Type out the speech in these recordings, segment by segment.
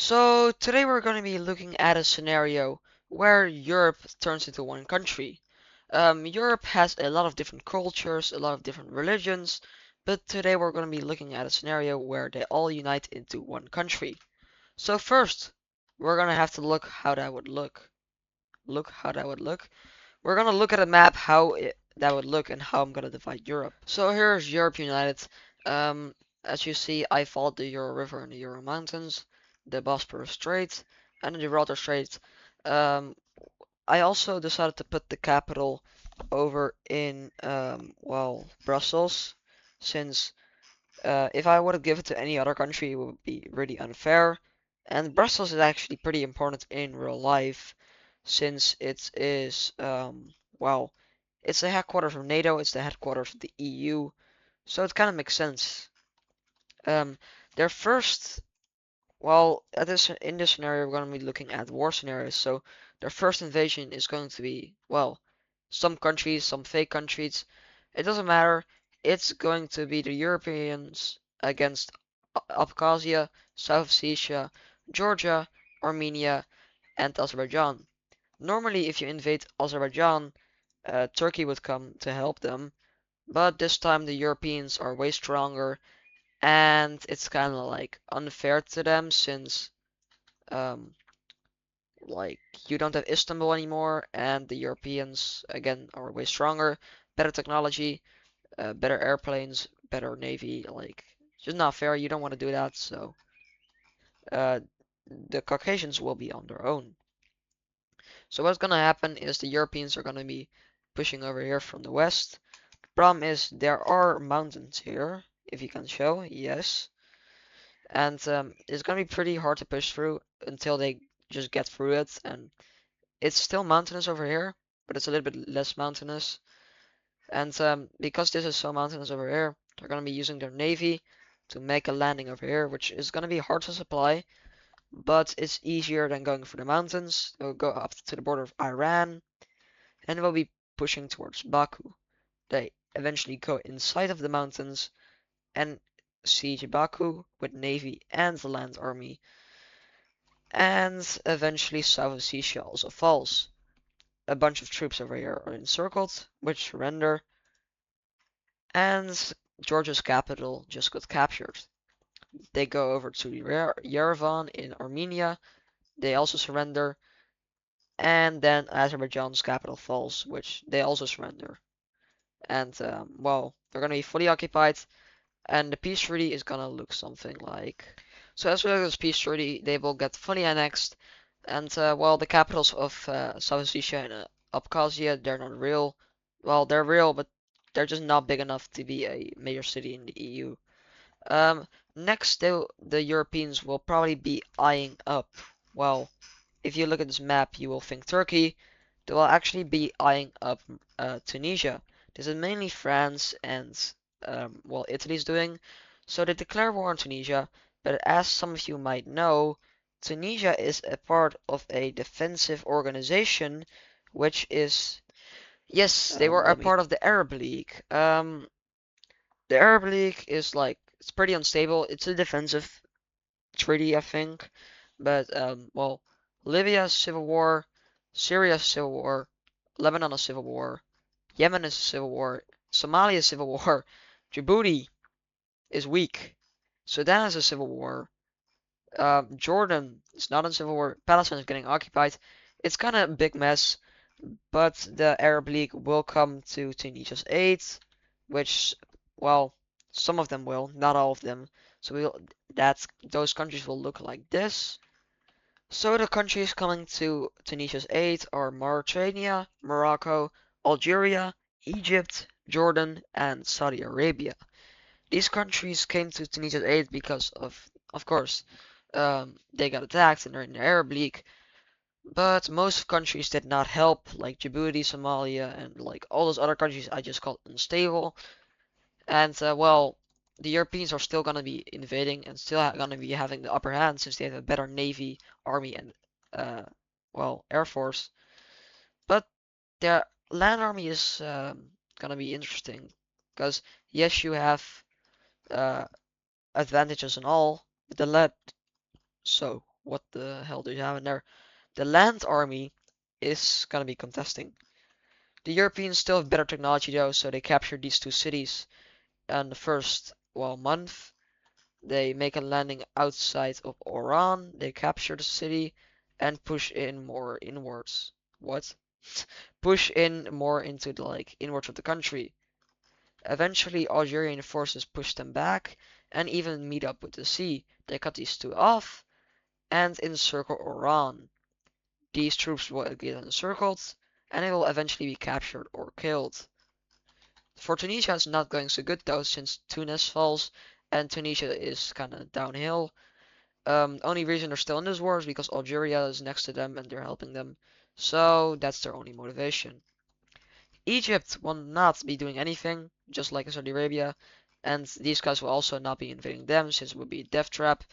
So today we're going to be looking at a scenario where Europe turns into one country. Europe has a lot of different cultures, a lot of different religions, but today we're going to be looking at a scenario where they all unite into one country. So first, we're going to have to look how that would look. Look how that would look. We're going to look at a map that would look and how I'm going to divide Europe. So here's Europe united. Um, as you see, I followed the Euro River and the Euro Mountains, the Bosporus Strait, and the Gibraltar Strait. Um, I also decided to put the capital over in, well, Brussels, since if I would have given it to any other country, it would be really unfair. And Brussels is actually pretty important in real life, since it is, well, it's the headquarters of NATO, it's the headquarters of the EU, so it kind of makes sense. Um, their first, well, in this scenario, we're going to be looking at war scenarios. So their first invasion is going to be, well, some countries, some fake countries. It doesn't matter. It's going to be the Europeans against Abkhazia, South Ossetia, Georgia, Armenia, and Azerbaijan. Normally, if you invade Azerbaijan, Turkey would come to help them, but this time the Europeans are way stronger, and it's kind of like unfair to them since um, like you don't have Istanbul anymore, and the Europeans again are way stronger, better technology, better airplanes, better navy. Like, it's just not fair. You don't want to do that, so uh, the Caucasians will be on their own. So what's gonna happen is the Europeans are gonna be pushing over here from the west. Problem is there are mountains here, if you can show, yes. And it's gonna be pretty hard to push through until they just get through it. And it's still mountainous over here, but it's a little bit less mountainous. And because this is so mountainous over here, they're gonna be using their navy to make a landing over here, which is gonna be hard to supply, but it's easier than going through the mountains. They'll go up to the border of Iran, and we'll be pushing towards Baku. They eventually go inside of the mountains and siege Baku with navy and the land army, and eventually South Ossetia also falls. A bunch of troops over here are encircled, which surrender, and Georgia's capital just got captured. They go over to Yerevan in Armenia, they also surrender, and then Azerbaijan's capital falls, which they also surrender. And, well, they're gonna be fully occupied, and the peace treaty is gonna look something like. So as well as peace treaty, they will get fully annexed, and well, the capitals of South Ossetia and Abkhazia, they're not real. Well, they're real, but they're just not big enough to be a major city in the EU. Um, Next, the Europeans will probably be eyeing up. Well, if you look at this map, you will think Turkey. They will actually be eyeing up Tunisia. This is mainly France and well, Italy's doing. So they declare war on Tunisia, but as some of you might know, Tunisia is a part of a defensive organization, which is, yes, they were a Let me. part of the Arab League. The Arab League is like, it's pretty unstable. It's a defensive treaty, I think. But well, Libya's civil war, Syria's civil war, Lebanon's civil war, Yemen is civil war, Somalia's civil war, Djibouti is weak, Sudan is a civil war, Jordan is not in civil war, Palestine is getting occupied. It's kind of a big mess, but the Arab League will come to Tunisia's aid, which, well, some of them will, not all of them. So those countries will look like this. So the countries coming to Tunisia's aid are Mauritania, Morocco, Algeria, Egypt, Jordan, and Saudi Arabia. These countries came to Tunisia's aid because of course, they got attacked and they're in the Arab League. But most countries did not help, like Djibouti, Somalia, and like all those other countries I just called unstable. And well, the Europeans are still gonna be invading and still gonna be having the upper hand since they have a better navy, army, and uh, well, air force. But their land army is gonna be interesting because yes, you have uh, advantages and all, but the lead. So what the hell do you have in there? The land army is gonna be contesting. The Europeans still have better technology though, so they captured these two cities in the first, well, month. They make a landing outside of Oran, they capture the city, and push in more inwards. What? Push in more into the inwards of the country. Eventually, Algerian forces push them back and even meet up with the sea. They cut these two off and encircle Oran. These troops will get encircled and they will eventually be captured or killed. For Tunisia, it's not going so good though, since Tunis falls and Tunisia is kind of downhill. Only reason they're still in this war is because Algeria is next to them and they're helping them. So that's their only motivation. Egypt will not be doing anything, just like Saudi Arabia, and these guys will also not be invading them since it would be a death trap.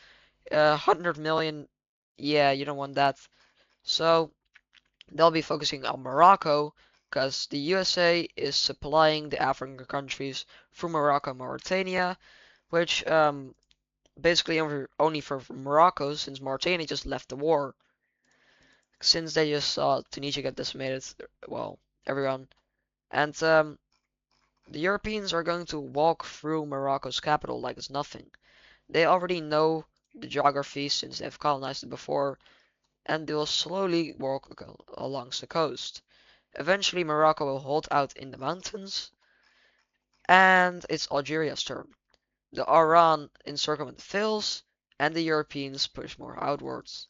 100 million, yeah, you don't want that. So they'll be focusing on Morocco because the USA is supplying the African countries through Morocco and Mauritania, which basically only for Morocco since Mauritania just left the war. Since they just saw Tunisia get decimated, well, everyone. And the Europeans are going to walk through Morocco's capital like it's nothing. They already know the geography since they've colonized it before, and they will slowly walk along the coast. Eventually, Morocco will hold out in the mountains, and it's Algeria's turn. The Oran encirclement fails, and the Europeans push more outwards.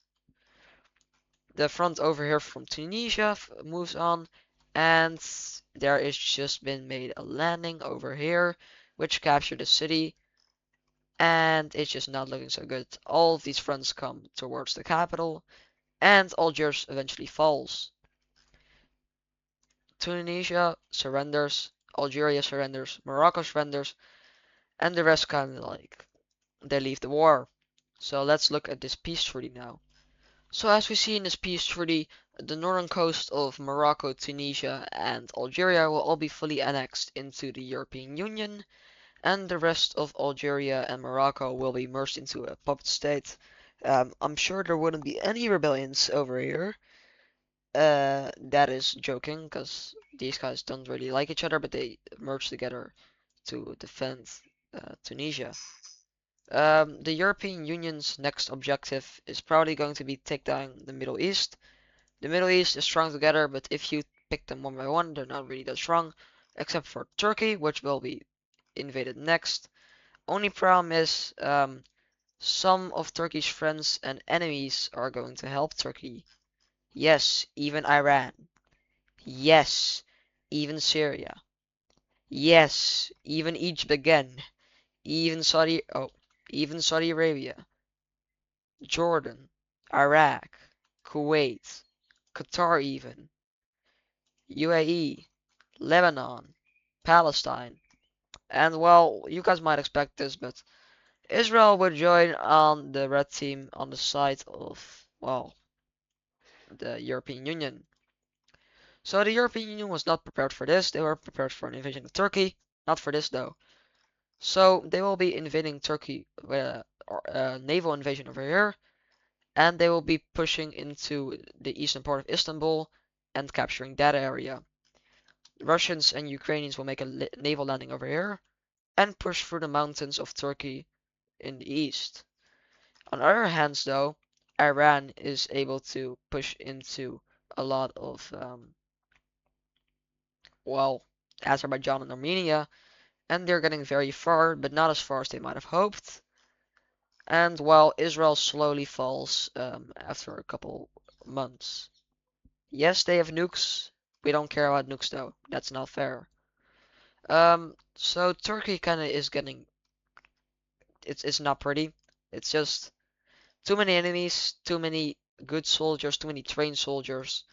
The front over here from Tunisia moves on, and there is just been made a landing over here, which captured the city, and it's just not looking so good. All of these fronts come towards the capital, and Algiers eventually falls. Tunisia surrenders, Algeria surrenders, Morocco surrenders, and the rest kind of they leave the war. So let's look at this peace treaty now. So as we see in this peace treaty, the northern coast of Morocco, Tunisia, and Algeria will all be fully annexed into the European Union, and the rest of Algeria and Morocco will be merged into a puppet state. I'm sure there wouldn't be any rebellions over here. That is joking, because these guys don't really like each other, but they merge together to defend Tunisia. The European Union's next objective is probably going to be take down the Middle East. The Middle East is strong together, but if you pick them one by one, they're not really that strong, except for Turkey, which will be invaded next. Only problem is some of Turkey's friends and enemies are going to help Turkey. Yes, even Iran. Yes, even Syria. Yes, even Egypt again. Even even Saudi Arabia. Jordan, Iraq, Kuwait, Qatar even, UAE, Lebanon, Palestine. And well, you guys might expect this, but Israel would join on the red team on the side of, well, the European Union. So the European Union was not prepared for this. They were prepared for an invasion of Turkey. Not for this though. So they will be invading Turkey with a naval invasion over here. And they will be pushing into the eastern part of Istanbul and capturing that area. The Russians and Ukrainians will make a naval landing over here and push through the mountains of Turkey in the east. On the other hand, though, Iran is able to push into a lot of, well, Azerbaijan and Armenia, and they're getting very far, but not as far as they might have hoped. And while Israel slowly falls after a couple months. Yes, they have nukes. We don't care about nukes though. That's not fair. So Turkey kind of is getting it's not pretty. It's just too many enemies, too many good soldiers, too many trained soldiers.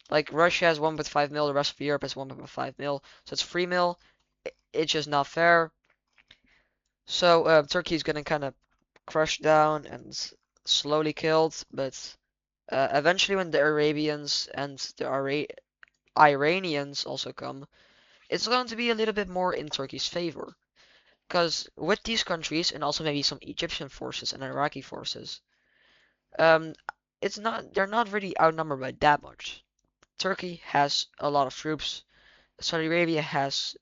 Like Russia has 1.5 mil, the rest of Europe has 1.5 mil, so it's 3 mil. It's just not fair. So Turkey is getting kind of crushed down and slowly killed, but eventually when the Arabians and the Iranians also come, it's going to be a little bit more in Turkey's favor. Because with these countries, and also maybe some Egyptian forces and Iraqi forces, Um, it's not they're not really outnumbered by that much. Turkey has a lot of troops. Saudi Arabia has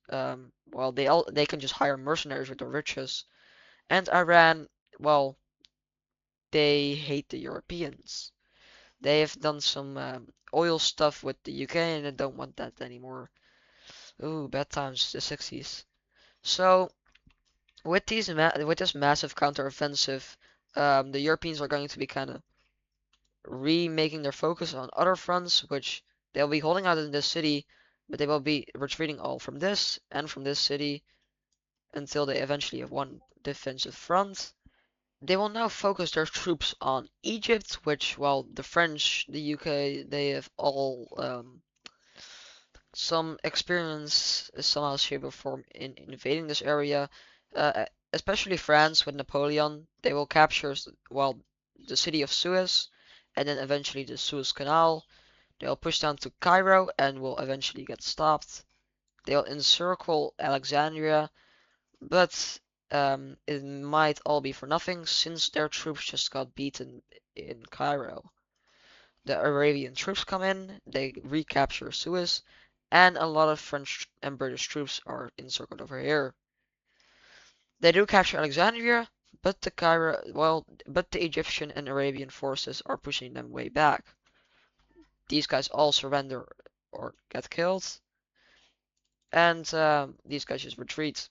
well they can just hire mercenaries with the riches. And Iran, well, they hate the Europeans. They have done some oil stuff with the UK and they don't want that anymore. Ooh, bad times, the 60s. So with this massive counteroffensive, the Europeans are going to be kind of remaking their focus on other fronts, which they'll be holding out in this city, but they will be retreating all from this and from this city until they eventually have one defensive front. They will now focus their troops on Egypt, which, well, the French, the UK, they have all some experience somehow, shape, or form in invading this area. Especially France with Napoleon, they will capture, well, the city of Suez, and then eventually the Suez Canal. They'll push down to Cairo and will eventually get stopped. They'll encircle Alexandria, but it might all be for nothing since their troops just got beaten in Cairo. The Arabian troops come in, they recapture Suez, and a lot of French and British troops are encircled over here. They do capture Alexandria, but the Egyptian and Arabian forces are pushing them way back. These guys all surrender or get killed, and these guys just retreat.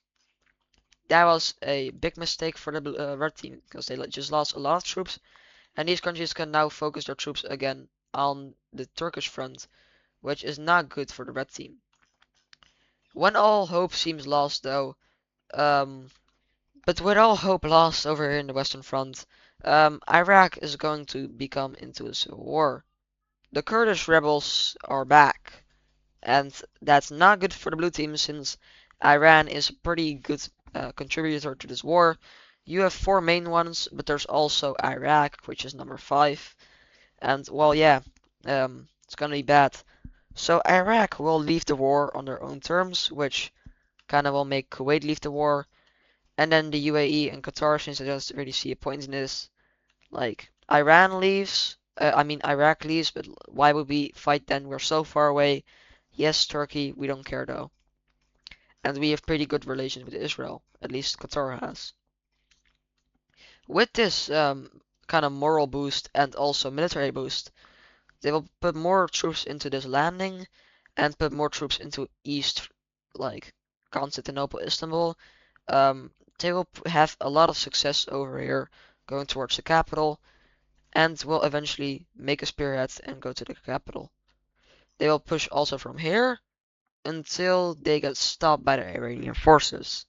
That was a big mistake for the red team because they just lost a lot of troops, and these countries can now focus their troops again on the Turkish front, which is not good for the red team. When all hope seems lost, though, um, but with all hope lost over here in the Western Front, Iraq is going to become into a civil war. The Kurdish rebels are back, and that's not good for the blue team since Iran is a pretty good contributor to this war. You have four main ones, but there's also Iraq, which is number five, and well, yeah, it's gonna be bad. So Iraq will leave the war on their own terms, which kind of will make Kuwait leave the war, and then the UAE and Qatar, since I don't really see a point in this, like Iran leaves, I mean Iraq leaves, but why would we fight then? We're so far away. Yes, Turkey, we don't care though. And we have pretty good relations with Israel, at least Qatar has. With this kind of moral boost and also military boost, they will put more troops into this landing and put more troops into East, like Constantinople, Istanbul. Um, they will have a lot of success over here going towards the capital and will eventually make a spearhead and go to the capital. They will push also from here until they get stopped by the Iranian forces.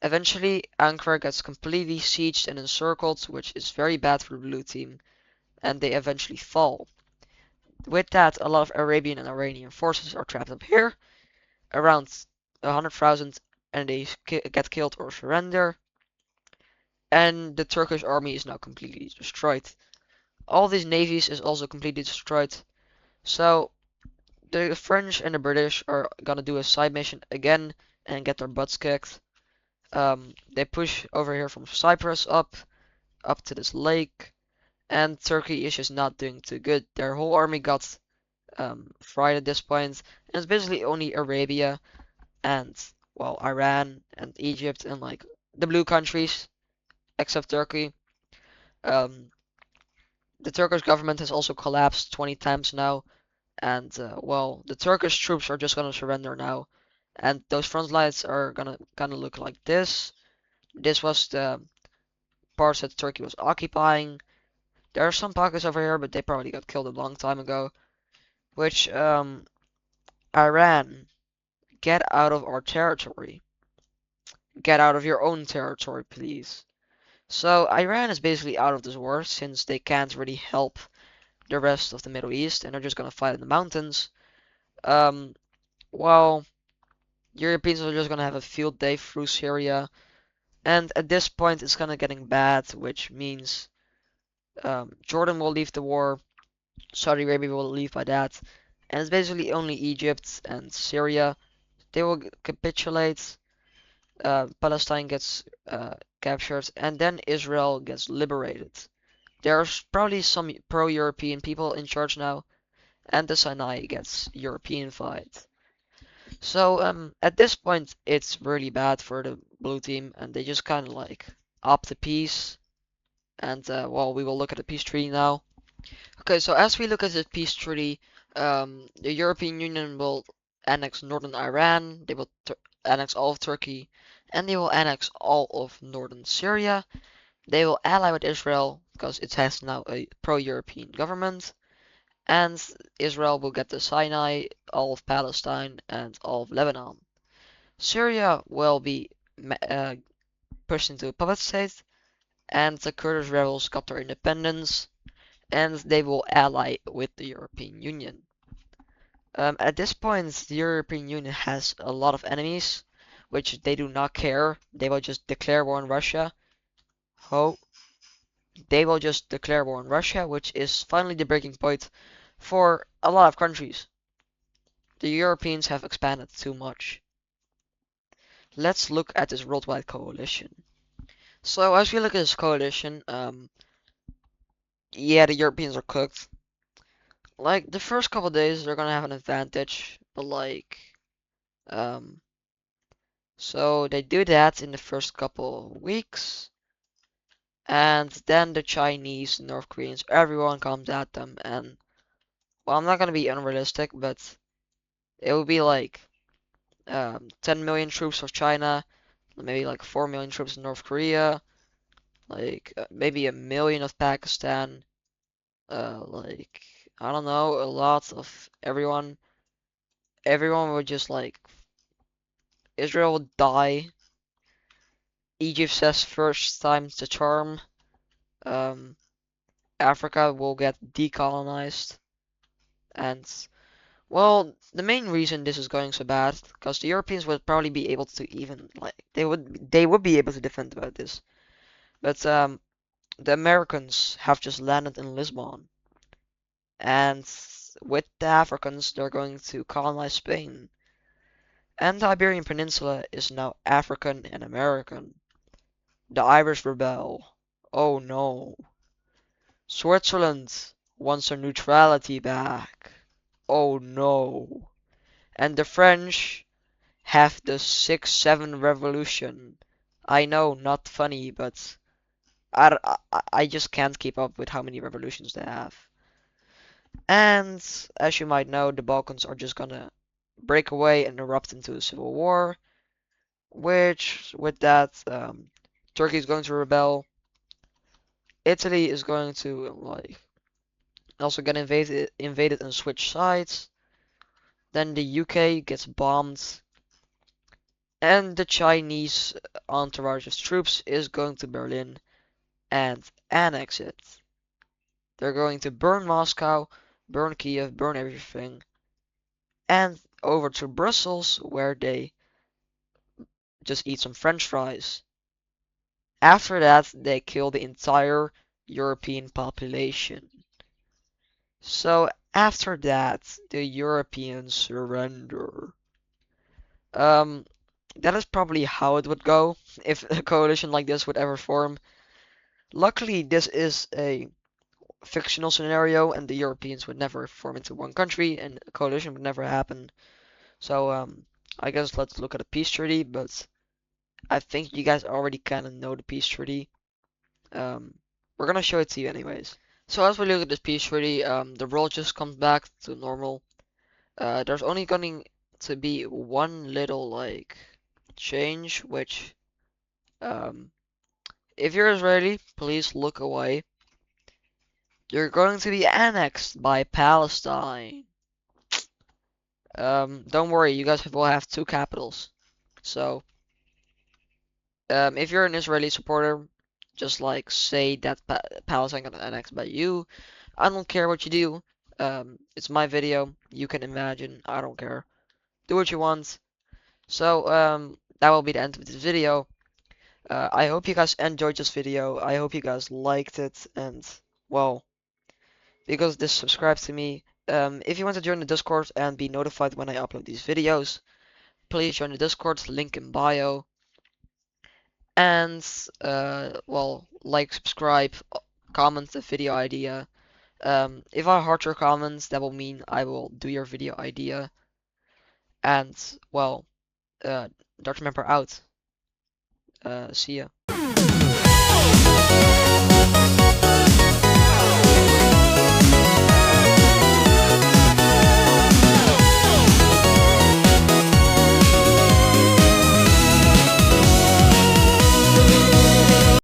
Eventually, Ankara gets completely sieged and encircled, which is very bad for the blue team, and they eventually fall. With that, a lot of Arabian and Iranian forces are trapped up here, around 100,000, and they get killed or surrender, and the Turkish army is now completely destroyed. All these navies is also completely destroyed, so the French and the British are gonna do a side mission again and get their butts kicked. They push over here from Cyprus up to this lake, and Turkey is just not doing too good. Their whole army got fried at this point, and it's basically only Arabia and well Iran and Egypt and like the blue countries except Turkey. Um, the Turkish government has also collapsed 20 times now, and well the Turkish troops are just gonna surrender now, and those front lines are gonna look like this. This was the parts that Turkey was occupying. There are some pockets over here, but they probably got killed a long time ago. Which, Iran, get out of our territory. Get out of your own territory, please. So, Iran is basically out of this war since they can't really help the rest of the Middle East and they're just gonna fight in the mountains. Um, well, Europeans are just gonna have a field day through Syria. And at this point, it's kind of getting bad, which means Jordan will leave the war. Saudi Arabia will leave by that. And it's basically only Egypt and Syria. They will capitulate. Palestine gets captured, and then Israel gets liberated. There's probably some pro-European people in charge now, and the Sinai gets Europeanified. So at this point, it's really bad for the blue team, and they just kind of like opt the peace. And well, we will look at the peace treaty now. Okay, so as we look at the peace treaty, the European Union will annex northern Iran, they will annex all of Turkey, and they will annex all of northern Syria. They will ally with Israel because it has now a pro-European government, and Israel will get the Sinai, all of Palestine, and all of Lebanon. Syria will be pushed into a puppet state, and the Kurdish rebels got their independence, and they will ally with the European Union. At this point, the European Union has a lot of enemies, which they do not care. They will just declare war on Russia. Ho, they will just declare war on Russia, which is finally the breaking point for a lot of countries. The Europeans have expanded too much. Let's look at this worldwide coalition. So as we look at this coalition, yeah, the Europeans are cooked. Like the first couple days, they're gonna have an advantage, but like, um, so they do that in the first couple weeks, and then the Chinese, North Koreans, everyone comes at them, and well, I'm not gonna be unrealistic, but it will be like 10 million troops of China, maybe like 4 million troops in North Korea, like maybe a million of Pakistan, like I don't know, a lot of everyone. Everyone would just like Israel would die. Egypt says first time's the charm. Um, Africa will get decolonized, and well, the main reason this is going so bad because the Europeans would probably be able to even like they would be able to defend about this, but the Americans have just landed in Lisbon, and with the Africans, they're going to colonize Spain, and the Iberian Peninsula is now African and American. The Irish rebel. Oh no. Switzerland wants their neutrality back. Oh no. And the French have the 6-7 revolution. I know, not funny, but I just can't keep up with how many revolutions they have. And as you might know, the Balkans are just gonna break away and erupt into a civil war, which with that, Turkey is going to rebel. Italy is going to like also get invaded and switch sides. Then the UK gets bombed, and the Chinese entourage of troops is going to Berlin and annex it. They're going to burn Moscow, burn Kiev, burn everything, and over to Brussels where they just eat some French fries. After that, they kill the entire European population. So after that, the Europeans surrender. Um, that is probably how it would go if a coalition like this would ever form. Luckily, this is a fictional scenario, and the Europeans would never form into one country, and a coalition would never happen. So, I guess let's look at a peace treaty, but I think you guys already kind of know the peace treaty. Um, we're gonna show it to you anyways. So as we look at this peace treaty, the world just comes back to normal. There's only going to be one little like change, which um, if you're Israeli, please look away. You're going to be annexed by Palestine. Don't worry, you guys will have two capitals. So, if you're an Israeli supporter, just like say that Palestine got annexed by you. I don't care what you do. It's my video. You can imagine. I don't care. Do what you want. So, that will be the end of this video. I hope you guys enjoyed this video. I hope you guys liked it, and well, because this subscribe to me. If you want to join the Discord and be notified when I upload these videos, please join the Discord, link in bio. And well, like, subscribe, comment the video idea. If I heart your comments, that will mean I will do your video idea. And well, Dr. Member out. See ya.